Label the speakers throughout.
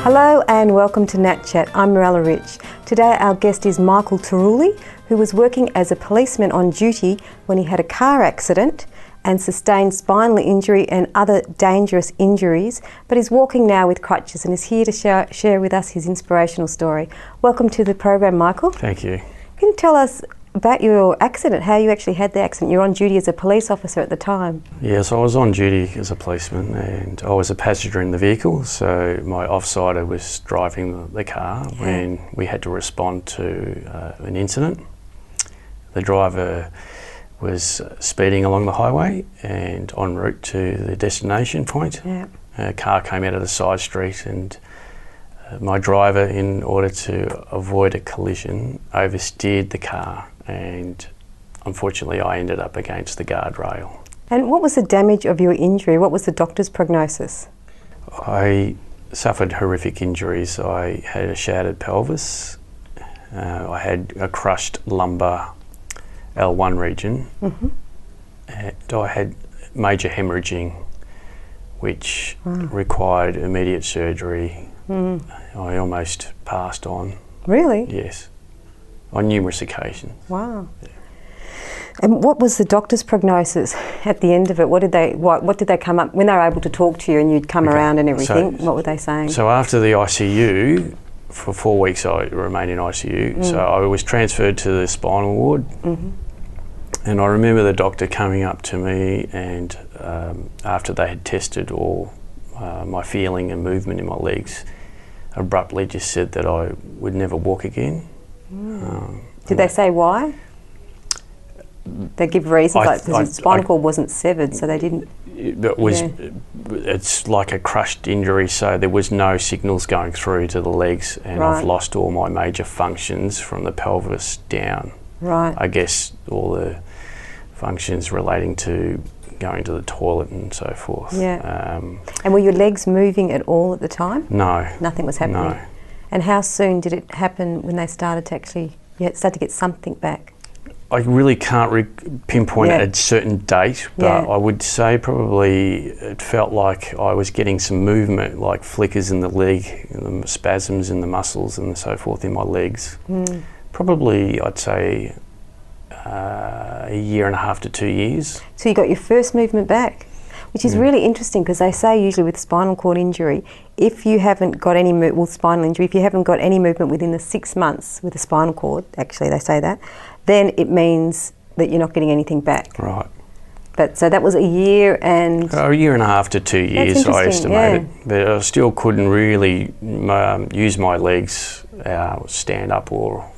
Speaker 1: Hello and welcome to Nat Chat. I'm Mirella Rich. Today our guest is Michael Tarulli, who was working as a policeman on duty when he had a car accident and sustained spinal injury and other dangerous injuries, but is walking now with crutches and is here to share with us his inspirational story. Welcome to the program, Michael.
Speaker 2: Thank you.
Speaker 1: Can you tell us about your accident, how you actually had the accident? You were on duty as a police officer at the time.
Speaker 2: Yes, I was on duty as a policeman and I was a passenger in the vehicle, so my offsider was driving the car when we had to respond to an incident. The driver was speeding along the highway and en route to the destination point.
Speaker 1: Yeah.
Speaker 2: A car came out of the side street and my driver, in order to avoid a collision, oversteered the car, and unfortunately I ended up against the guardrail.
Speaker 1: And what was the damage of your injury? What was the doctor's prognosis?
Speaker 2: I suffered horrific injuries. I had a shattered pelvis, I had a crushed lumbar L1 region, and I had major hemorrhaging which required immediate surgery. I almost passed on.
Speaker 1: Really?
Speaker 2: Yes, on numerous occasions.
Speaker 1: Wow. Yeah. And what was the doctor's prognosis at the end of it? What did they come up, when they were able to talk to you and you'd come around and everything, what were they saying?
Speaker 2: So after the ICU, for 4 weeks I remained in ICU, so I was transferred to the spinal ward. And I remember the doctor coming up to me and after they had tested all my feeling and movement in my legs, abruptly just said that I would never walk again.
Speaker 1: Did they say why? They give reasons, like because the spinal cord wasn't severed, so they didn't.
Speaker 2: It was. It's like a crushed injury, so there was no signals going through to the legs, and I've lost all my major functions from the pelvis down.
Speaker 1: Right.
Speaker 2: I guess all the functions relating to going to the toilet and so forth.
Speaker 1: Yeah. And were your legs moving at all at the time?
Speaker 2: No.
Speaker 1: Nothing was happening?
Speaker 2: No.
Speaker 1: And how soon did it happen when they started to actually, start to get something back?
Speaker 2: I really can't pinpoint a certain date, but I would say probably it felt like I was getting some movement, like flickers in the leg, and the spasms in the muscles and so forth in my legs. Probably, I'd say, a year and a half to 2 years.
Speaker 1: So you got your first movement back, which is really interesting, because they say usually with spinal cord injury, if you haven't got any spinal injury, if you haven't got any movement within the 6 months with the spinal cord, actually they say that, then it means that you're not getting anything back.
Speaker 2: Right.
Speaker 1: But so that was a year and...
Speaker 2: a year and a half to 2 years, I estimated. But I still couldn't really use my legs, stand up or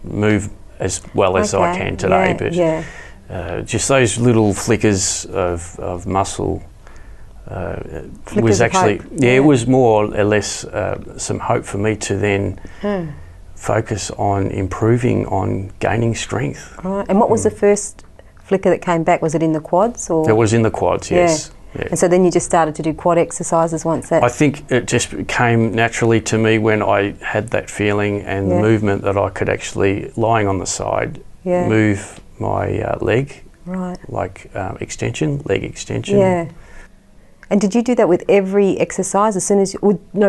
Speaker 2: move as well as I can today. Just those little flickers of muscle was actually, it was more or less some hope for me to then focus on improving on gaining strength.
Speaker 1: Right. And what was the first flicker that came back? Was it in the quads? Or?
Speaker 2: It was in the quads, yes. Yeah.
Speaker 1: And so then you just started to do quad exercises once that...
Speaker 2: I think it just came naturally to me when I had that feeling and the movement that I could actually, lying on the side, move my leg, like extension, leg extension.
Speaker 1: Yeah. And did you do that with every exercise? As soon as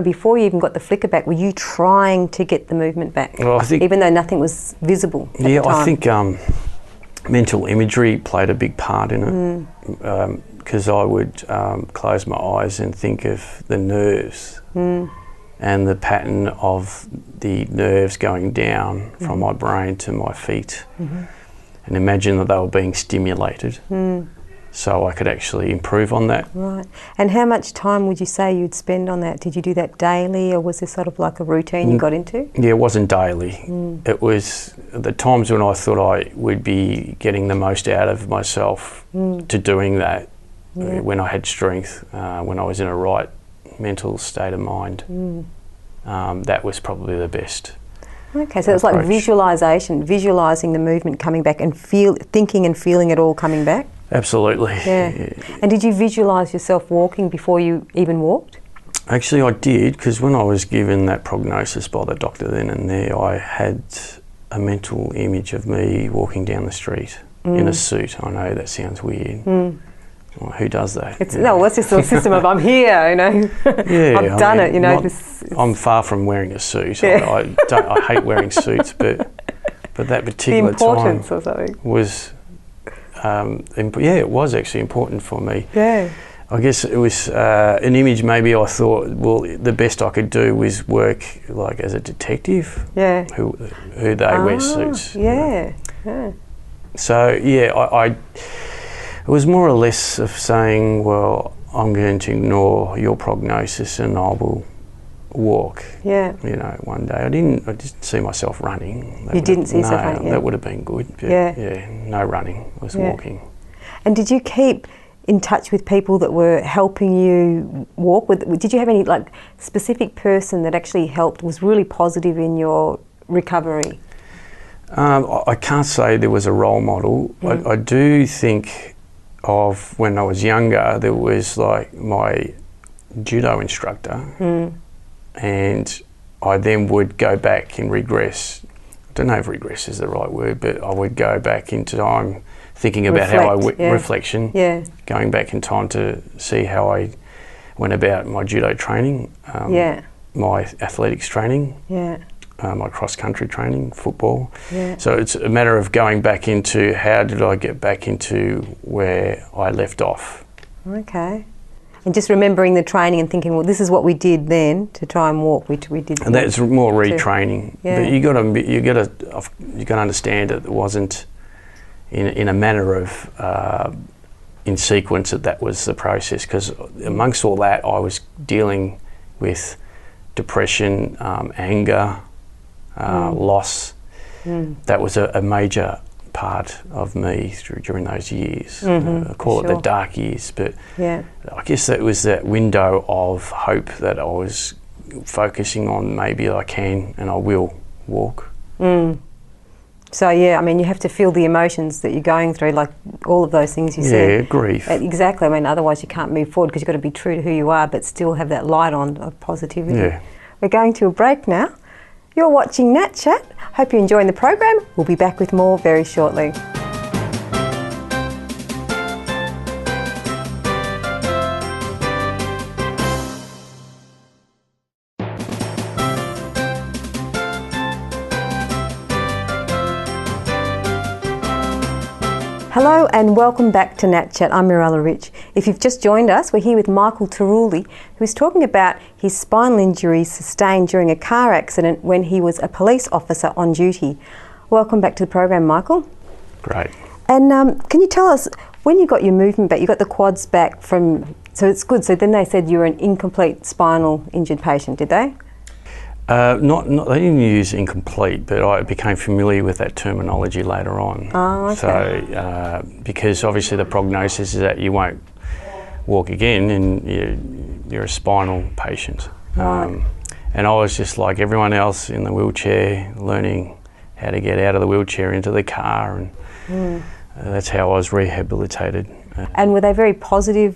Speaker 1: before you even got the flicker back, were you trying to get the movement back? Well, I think, even though nothing was visible at the time?
Speaker 2: I think mental imagery played a big part in it. Because I would close my eyes and think of the nerves and the pattern of the nerves going down from my brain to my feet, and imagine that they were being stimulated so I could actually improve on that.
Speaker 1: Right. And how much time would you say you'd spend on that? Did you do that daily, or was this sort of like a routine you got into?
Speaker 2: Yeah, it wasn't daily. It was the times when I thought I would be getting the most out of myself to doing that. When I had strength, when I was in a right mental state of mind, that was probably the best. Okay, so it was like visualising the movement coming back and thinking and feeling it all coming back? Absolutely.
Speaker 1: Yeah. And did you visualise yourself walking before you even walked?
Speaker 2: Actually I did, because when I was given that prognosis by the doctor then and there, I had a mental image of me walking down the street in a suit. I know that sounds weird. Well, who does that?
Speaker 1: No, what's this sort of system of I'm here, you know?
Speaker 2: Yeah,
Speaker 1: I've done it, you know.
Speaker 2: I'm far from wearing a suit. Yeah. I hate wearing suits, but that particular
Speaker 1: the importance
Speaker 2: time
Speaker 1: or something
Speaker 2: was, it was actually important for me.
Speaker 1: Yeah.
Speaker 2: I guess it was an image. Maybe I thought, well, the best I could do was work like as a detective.
Speaker 1: Yeah.
Speaker 2: Who they wear suits.
Speaker 1: Yeah. Yeah.
Speaker 2: So I it was more or less of saying, well, I'm going to ignore your prognosis and I will walk.
Speaker 1: Yeah.
Speaker 2: You know, one day I didn't see myself running.
Speaker 1: You didn't see yourself running. Yeah.
Speaker 2: That would have been good. But yeah. No running. I was walking.
Speaker 1: And did you keep in touch with people that were helping you walk? Did you have any like specific person that actually helped, was really positive in your recovery?
Speaker 2: I can't say there was a role model. I do think of when I was younger, there was like my judo instructor, and I then would go back and regress. I don't know if regress is the right word, but I would go back into time thinking about reflection, going back in time to see how I went about my judo training, my athletics training, my cross-country training, football. Yeah. So it's a matter of going back into how did I get back into where I left off. Okay.
Speaker 1: And just remembering the training and thinking, well, this is what we did then to try and walk, which we did.
Speaker 2: And that's more retraining. Yeah. But you got to understand that it wasn't in a manner of in sequence that was the process, because amongst all that I was dealing with depression, anger, loss. That was a major part of me during those years. I call it the dark years, but I guess that was that window of hope that I was focusing on. Maybe I can and I will walk.
Speaker 1: So I mean, you have to feel the emotions that you're going through, like all of those things you said.
Speaker 2: Yeah, grief.
Speaker 1: Exactly. I mean, otherwise you can't move forward because you've got to be true to who you are, but still have that light on of positivity. Yeah. We're going to a break now. You're watching Nat Chat. Hope you're enjoying the program. We'll be back with more very shortly. Hello and welcome back to Nat Chat. I'm Mirella Rich. If you've just joined us, we're here with Michael Tarulli, who's talking about his spinal injuries sustained during a car accident when he was a police officer on duty. Welcome back to the program, Michael.
Speaker 2: Great.
Speaker 1: And can you tell us, when you got your movement back, you got the quads back from, so it's good, so then they said you were an incomplete spinal injured patient, did they?
Speaker 2: Not they didn't use incomplete, but I became familiar with that terminology later on.
Speaker 1: Oh, okay.
Speaker 2: So, because obviously the prognosis is that you won't walk again and you're a spinal patient.
Speaker 1: Right.
Speaker 2: And I was just like everyone else in the wheelchair, learning how to get out of the wheelchair into the car, and that's how I was rehabilitated.
Speaker 1: And were they very positive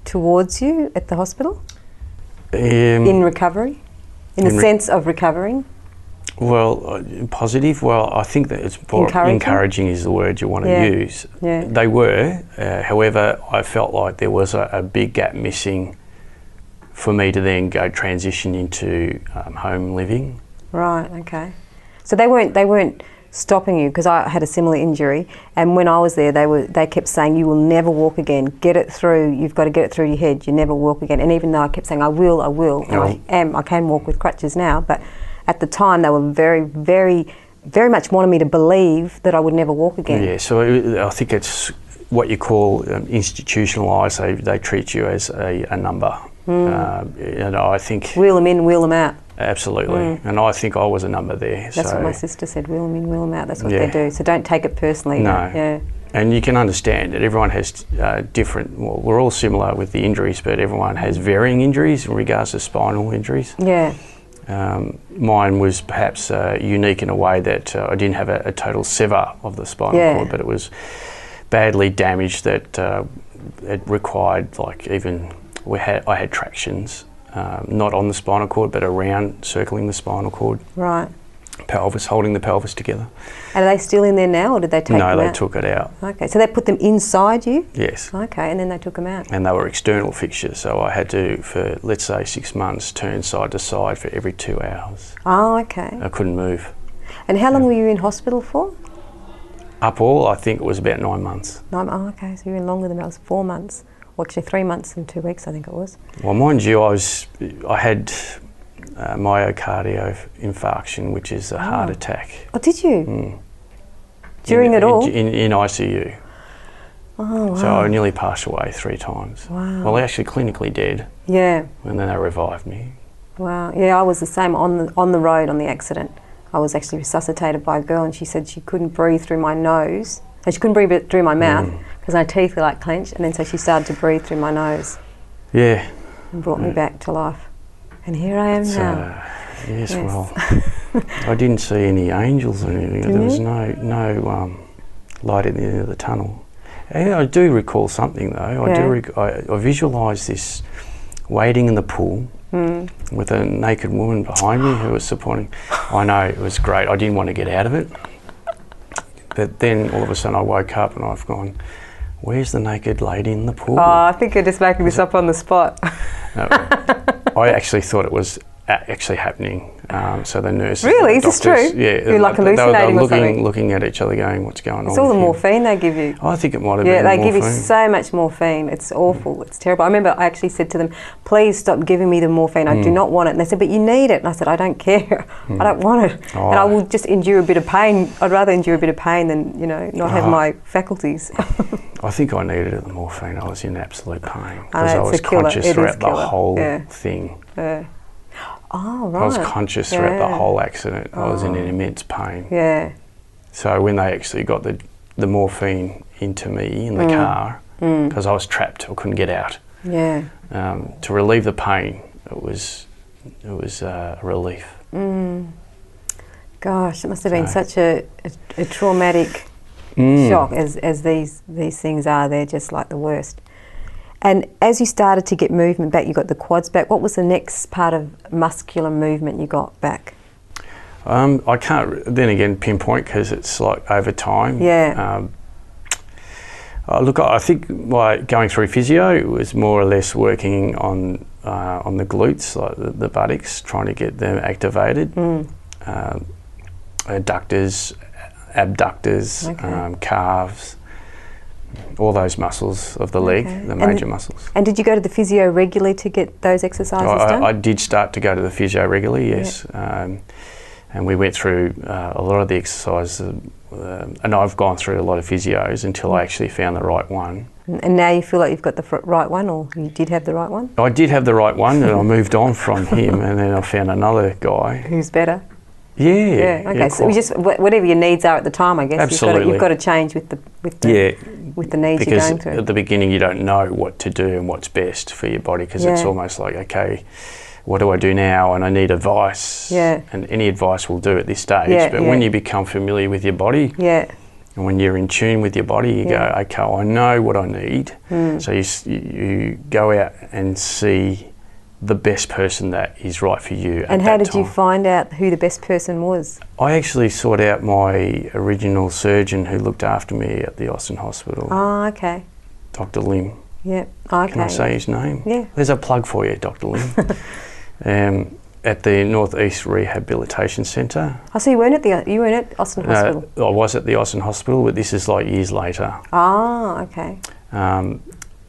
Speaker 1: towards you at the hospital? In recovery? In the sense of recovering?
Speaker 2: Well, positive. Well, I think that it's more encouraging is the word you want to use.
Speaker 1: Yeah.
Speaker 2: They were. However, I felt like there was a big gap missing for me to then go transition into home living.
Speaker 1: Right. Okay. So they weren't stopping you, because I had a similar injury, and when I was there, they kept saying, you will never walk again. Get it through. You've got to get it through your head. You never walk again. And even though I kept saying I will, and I can walk with crutches now, but at the time they were very, very, very much wanted me to believe that I would never walk again.
Speaker 2: Yeah. So I think it's what you call institutionalised. They treat you as a number. And I think
Speaker 1: wheel them in, wheel them out.
Speaker 2: Absolutely, and I think I was a number there.
Speaker 1: That's what my sister said, wheel them in, wheel them out, that's what they do. So don't take it personally.
Speaker 2: No.
Speaker 1: Yeah.
Speaker 2: And you can understand that everyone has different, well, we're all similar with the injuries, but everyone has varying injuries in regards to spinal injuries.
Speaker 1: Yeah.
Speaker 2: Mine was perhaps unique in a way that I didn't have a total sever of the spinal cord, but it was badly damaged that it required, like, even, I had tractions. Not on the spinal cord, but around, circling the spinal cord.
Speaker 1: Right.
Speaker 2: pelvis, holding the pelvis together.
Speaker 1: And are they still in there now, or did they take them out?
Speaker 2: No, they took it out.
Speaker 1: Okay, so they put them inside you?
Speaker 2: Yes.
Speaker 1: Okay, and then they took them out.
Speaker 2: And they were external fixtures, so I had to, for let's say 6 months, turn side to side for every 2 hours.
Speaker 1: Oh, okay.
Speaker 2: I couldn't move.
Speaker 1: And how long were you in hospital for?
Speaker 2: Up all, I think it was about 9 months.
Speaker 1: Oh, okay, so you were in longer than that. It was 4 months. Well, actually 3 months and 2 weeks, I think it was.
Speaker 2: Well, mind you, I had myocardial infarction, which is a heart attack.
Speaker 1: Oh, did you?
Speaker 2: Mm.
Speaker 1: During it all?
Speaker 2: In ICU.
Speaker 1: Oh, wow.
Speaker 2: So I nearly passed away 3 times.
Speaker 1: Wow.
Speaker 2: Well, actually clinically dead.
Speaker 1: Yeah.
Speaker 2: And then they revived me.
Speaker 1: Wow. Yeah, I was the same on the road on the accident. I was actually resuscitated by a girl, and she said she couldn't breathe through my nose. And she couldn't breathe through my mouth because my teeth were like clenched, and then so she started to breathe through my nose.
Speaker 2: Yeah.
Speaker 1: And brought me back to life. And here I am now.
Speaker 2: Yes, well, I didn't see any angels or anything. There was no light at the end of the tunnel. And I do recall something though. I visualised this wading in the pool with a naked woman behind me who was supporting. I know, it was great. I didn't want to get out of it. But then all of a sudden I woke up and I've gone, where's the naked lady in the pool?
Speaker 1: Oh, I think you're just making this up on the spot.
Speaker 2: No, I actually thought it was actually happening. So the nurses,
Speaker 1: really, is this true?
Speaker 2: Yeah,
Speaker 1: you're like hallucinating
Speaker 2: they were
Speaker 1: or something.
Speaker 2: looking at each other, going, "What's going on?"
Speaker 1: It's all the morphine they give you.
Speaker 2: I think it might have been.
Speaker 1: Yeah, they
Speaker 2: morphine.
Speaker 1: give you so much morphine. It's awful. It's terrible. I remember I actually said to them, "Please stop giving me the morphine. I do not want it." And they said, "But you need it." And I said, "I don't care. I don't want it.
Speaker 2: Oh.
Speaker 1: And I will just endure a bit of pain. I'd rather endure a bit of pain than not have my faculties."
Speaker 2: I think I needed the morphine. I was in absolute pain
Speaker 1: I
Speaker 2: because
Speaker 1: know,
Speaker 2: I was conscious throughout the whole thing.
Speaker 1: Yeah. Oh, right.
Speaker 2: I was conscious throughout the whole accident. I was in an immense pain.
Speaker 1: Yeah.
Speaker 2: So when they actually got the morphine into me in the car, because I was trapped, I couldn't get out.
Speaker 1: Yeah.
Speaker 2: To relieve the pain, it was a relief.
Speaker 1: Gosh, it must have been such a traumatic shock as these things are. They're just like the worst. And as you started to get movement back, you got the quads back. What was the next part of muscular movement you got back?
Speaker 2: I can't then again pinpoint because it's like over time.
Speaker 1: Yeah.
Speaker 2: Look, I think going through physio, it was more or less working on the glutes, like the buttocks, trying to get them activated. Adductors, abductors, calves. All those muscles of the leg, the major muscles.
Speaker 1: And did you go to the physio regularly to get those exercises done?
Speaker 2: I did start to go to the physio regularly, yes. Yeah. And we went through a lot of the exercises, and I've gone through a lot of physios until I actually found the right one.
Speaker 1: And now you feel like you've got the right one, or you did have the right one?
Speaker 2: I did have the right one, and I moved on from him, and then I found another guy.
Speaker 1: Who's better?
Speaker 2: Yeah.
Speaker 1: Okay. Yeah, so just whatever your needs are at the time, I guess.
Speaker 2: Absolutely.
Speaker 1: You've got to change with the needs you're going through.
Speaker 2: Because at the beginning you don't know what to do and what's best for your body, because it's almost like, okay, what do I do now? And I need advice. Yeah. And any advice will do at this stage. Yeah, but when you become familiar with your body, and when you're in tune with your body, you go, okay, I know what I need. So you go out and see the best person that is right for you at that time.
Speaker 1: And how did you find out who the best person was?
Speaker 2: I actually sought out my original surgeon who looked after me at the Austin Hospital.
Speaker 1: Oh, okay.
Speaker 2: Dr. Lim.
Speaker 1: Yep. Okay.
Speaker 2: Can I say his name?
Speaker 1: Yeah.
Speaker 2: There's a plug for you, Dr. Lim. At the North East Rehabilitation Centre.
Speaker 1: Oh, so you weren't at Austin Hospital?
Speaker 2: I was at the Austin Hospital, but this is like years later.
Speaker 1: Oh, okay.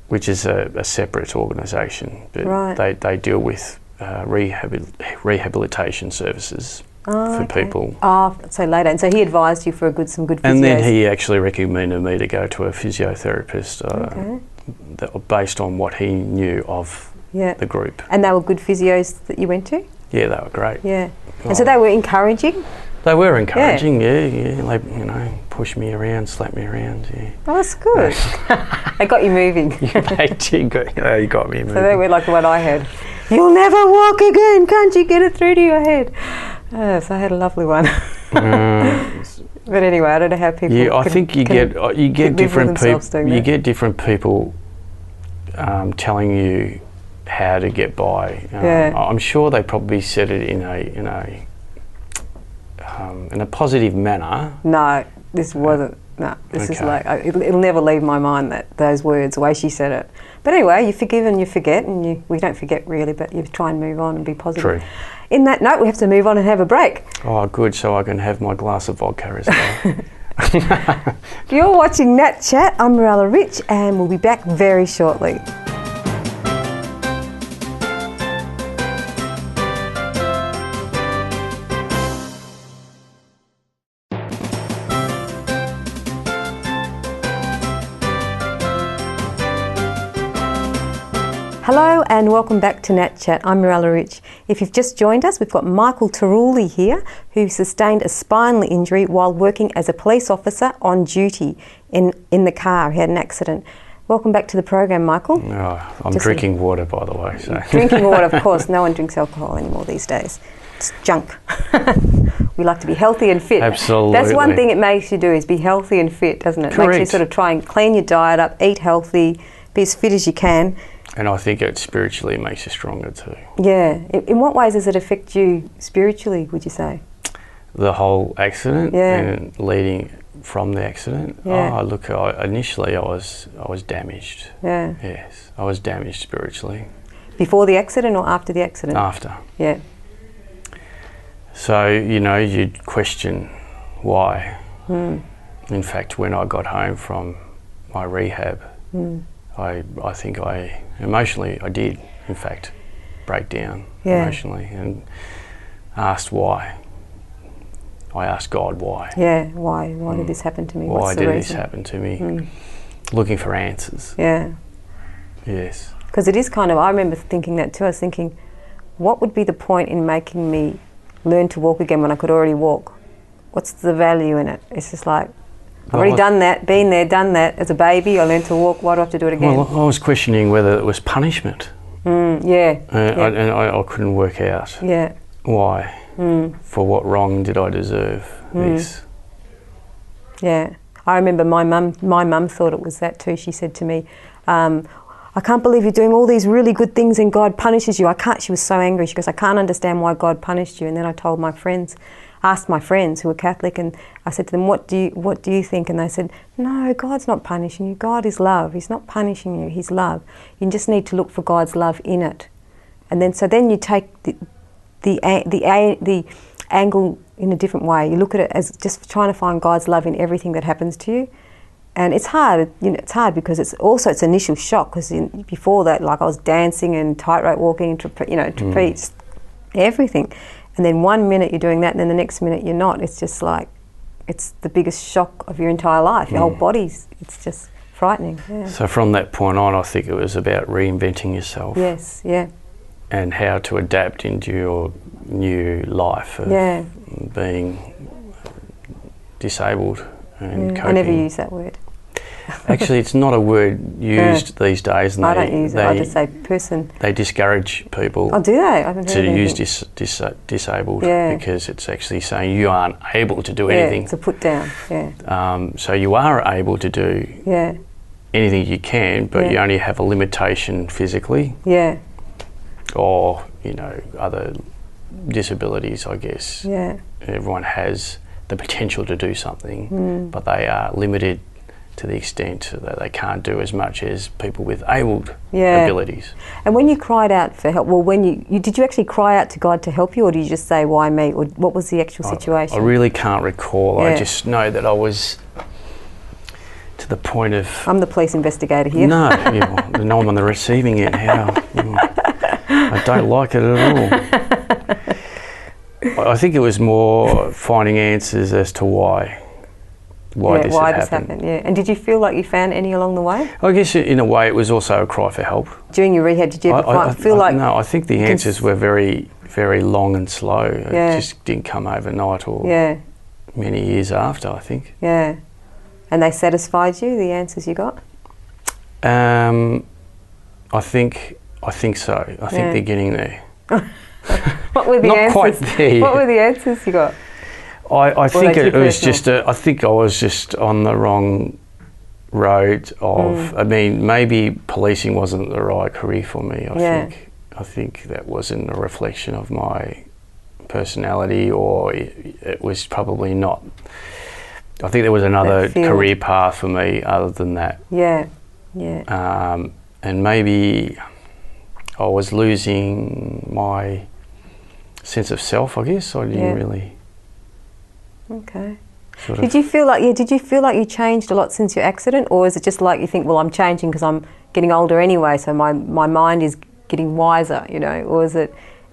Speaker 2: Which is a separate organisation, but they deal with rehabilitation services for people.
Speaker 1: Oh, so later. And so he advised you for some good physios.
Speaker 2: And then he actually recommended me to go to a physiotherapist based on what he knew of the group.
Speaker 1: And they were good physios that you went to?
Speaker 2: Yeah, they were great.
Speaker 1: Yeah. And so they were encouraging?
Speaker 2: They were encouraging, yeah. They, pushed me around, slapped me around, yeah.
Speaker 1: Oh, that's good. They got you moving.
Speaker 2: You got me moving.
Speaker 1: So they were like the one I had. You'll never walk again, can't you get it through to your head? So I had a lovely one. But anyway, I don't know how people.
Speaker 2: Yeah, I think you get different people. You get different people telling you how to get by. I'm sure they probably said it in a in a positive manner.
Speaker 1: No, this wasn't. No, this is like, it'll never leave my mind, those words, the way she said it. But anyway, you forgive and you forget, and we don't forget really, but you try and move on and be positive.
Speaker 2: True.
Speaker 1: In that note, we have to move on and have a break.
Speaker 2: Oh, good, so I can have my glass of vodka as well.
Speaker 1: You're watching Nat Chat. I'm Mirella Rich, and we'll be back very shortly. Hello and welcome back to Nat Chat. I'm Mirella Rich. If you've just joined us, we've got Michael Tarulli here, who sustained a spinal injury while working as a police officer on duty in the car. He had an accident. Welcome back to the program, Michael.
Speaker 2: Oh, I'm drinking water, by the way. So.
Speaker 1: Drinking water, of course. No one drinks alcohol anymore these days. It's junk. We like to be healthy and fit.
Speaker 2: Absolutely.
Speaker 1: That's one thing it makes you do, is be healthy and fit, doesn't it?
Speaker 2: Correct.
Speaker 1: Makes you sort of try and clean your diet up, eat healthy, be as fit as you can.
Speaker 2: And I think it spiritually makes you stronger too.
Speaker 1: Yeah. In what ways does it affect you spiritually, would you say?
Speaker 2: The whole accident,
Speaker 1: yeah,
Speaker 2: and leading from the accident.
Speaker 1: Yeah.
Speaker 2: Oh, look, initially I was damaged.
Speaker 1: Yeah.
Speaker 2: Yes, I was damaged spiritually.
Speaker 1: Before the accident or after the accident?
Speaker 2: After.
Speaker 1: Yeah.
Speaker 2: So, you know, you'd question why.
Speaker 1: Mm.
Speaker 2: In fact, when I got home from my rehab, I think I did, in fact, break down emotionally and asked why. I asked God why.
Speaker 1: Yeah, why? Why did this happen to me?
Speaker 2: Why did this happen to me? Looking for answers.
Speaker 1: Yeah.
Speaker 2: Yes.
Speaker 1: Because it is kind of, I remember thinking that too. I was thinking, what would be the point in making me learn to walk again when I could already walk? What's the value in it? It's just like, I've already done that, been there, done that. As a baby, I learned to walk. Why do I have to do it again?
Speaker 2: Well, I was questioning whether it was punishment.
Speaker 1: Yeah.
Speaker 2: I couldn't work out.
Speaker 1: Yeah.
Speaker 2: Why? For what wrong did I deserve this?
Speaker 1: Yeah. I remember my mum thought it was that too. She said to me, I can't believe you're doing all these really good things and God punishes you. She was so angry. She goes, I can't understand why God punished you. And then I told my friends, asked my friends who were Catholic, and I said to them, what do you think? And they said, no, God's not punishing you. God is love. He's not punishing you. He's love. You just need to look for God's love in it. And then you take the angle in a different way. You look at it as just trying to find God's love in everything that happens to you. And it's hard. It's hard because it's initial shock, because before that, like, I was dancing and tightrope walking, trapeze, everything. And then 1 minute you're doing that, and then the next minute you're not. It's just like, it's the biggest shock of your entire life. Your whole body's, it's just frightening. Yeah.
Speaker 2: So from that point on, I think it was about reinventing yourself.
Speaker 1: Yes, yeah.
Speaker 2: And how to adapt into your new life of being disabled and coping.
Speaker 1: I never use that word.
Speaker 2: Actually, it's not a word used these days. And
Speaker 1: I don't use it. I just say person.
Speaker 2: They discourage people.
Speaker 1: Oh, do they? I haven't heard
Speaker 2: to use disabled, because it's actually saying you aren't able to do anything.
Speaker 1: It's a put down. Yeah.
Speaker 2: So you are able to do anything you can, but you only have a limitation physically.
Speaker 1: Yeah.
Speaker 2: Or other disabilities, I guess.
Speaker 1: Yeah.
Speaker 2: Everyone has the potential to do something, but they are limited to the extent that they can't do as much as people with abled abilities. And
Speaker 1: when you cried out for help, well, did you actually cry out to God to help you, or did you just say, why me? Or what was the actual situation?
Speaker 2: I really can't recall. I just know that I was to the point of...
Speaker 1: I'm the police investigator here.
Speaker 2: No, no, I'm on the receiving end. How? I don't like it at all. I think it was more finding answers as to why this happened.
Speaker 1: Yeah. And did you feel like you found any along the way?
Speaker 2: I guess in a way it was also a cry for help.
Speaker 1: During your rehab, did you ever feel like...
Speaker 2: No, I think the answers were very, very long and slow. It just didn't come overnight or many years after, I think.
Speaker 1: Yeah. And they satisfied you, the answers you got?
Speaker 2: I think so. I think they're getting there.
Speaker 1: What were the
Speaker 2: Not
Speaker 1: answers?
Speaker 2: quite there.
Speaker 1: What were the answers you got?
Speaker 2: I think it was just I think I was just on the wrong road of, I mean, maybe policing wasn't the right career for me. I think that wasn't a reflection of my personality, or it was probably not. I think there was another career path for me other than that.
Speaker 1: Yeah, yeah.
Speaker 2: And maybe I was losing my sense of self, I guess. I didn't really.
Speaker 1: Okay. Did you feel like you changed a lot since your accident, or is it just like you think, well, I'm changing because I'm getting older anyway, so my mind is getting wiser, you know? Or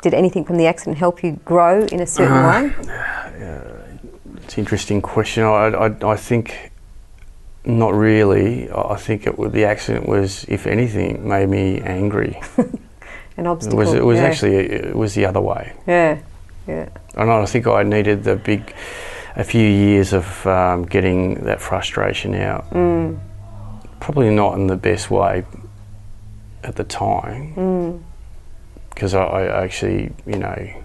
Speaker 1: did anything from the accident help you grow in a certain way?
Speaker 2: It's an interesting question. I think not really. I think the accident was, if anything, made me angry.
Speaker 1: An obstacle.
Speaker 2: It was actually, it was the other way.
Speaker 1: Yeah, yeah.
Speaker 2: And I think I needed a few years of getting that frustration out. Probably not in the best way at the time, because I actually, you know,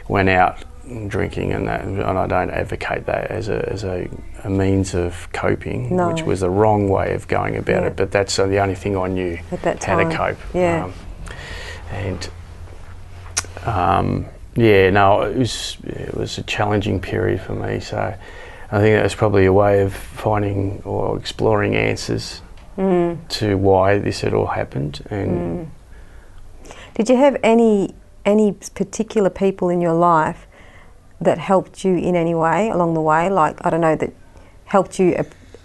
Speaker 2: went out drinking and that, and I don't advocate that as a means of coping, which was the wrong way of going about it. But that's the only thing I knew
Speaker 1: at that time.
Speaker 2: How to cope.
Speaker 1: Yeah.
Speaker 2: It was a challenging period for me. So I think that was probably a way of finding or exploring answers to why this had all happened. And
Speaker 1: did you have any particular people in your life that helped you in any way along the way? Like, I don't know, that helped you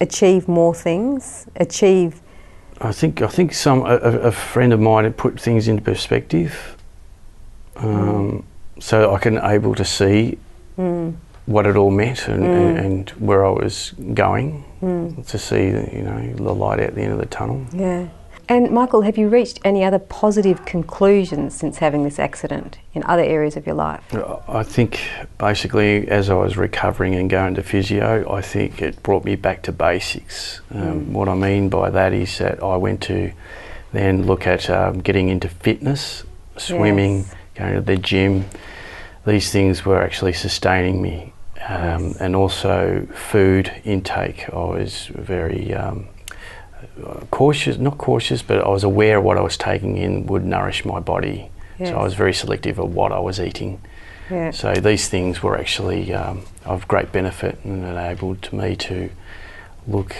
Speaker 1: achieve more things? I think a friend of mine had put things into perspective, so I can able to see what it all meant and where I was going, to see the light at the end of the tunnel. Yeah. And Michael, have you reached any other positive conclusions since having this accident in other areas of your life?
Speaker 2: I think basically as I was recovering and going to physio, I think it brought me back to basics. What I mean by that is that I went to then look at getting into fitness, swimming, going to the gym. These things were actually sustaining me. And also food intake. I was very not cautious, but I was aware of what I was taking in would nourish my body. Yes. So I was very selective of what I was eating. Yeah. So these things were actually of great benefit and enabled me to look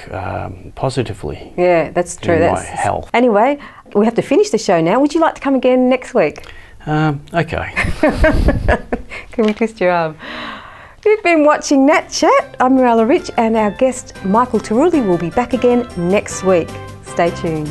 Speaker 2: positively.
Speaker 1: Yeah, that's true.
Speaker 2: In my health.
Speaker 1: Anyway, we have to finish the show now. Would you like to come again next week?
Speaker 2: Okay.
Speaker 1: Can we twist your arm? You've been watching Nat Chat. I'm Mirella Rich, and our guest Michael Tarulli will be back again next week. Stay tuned.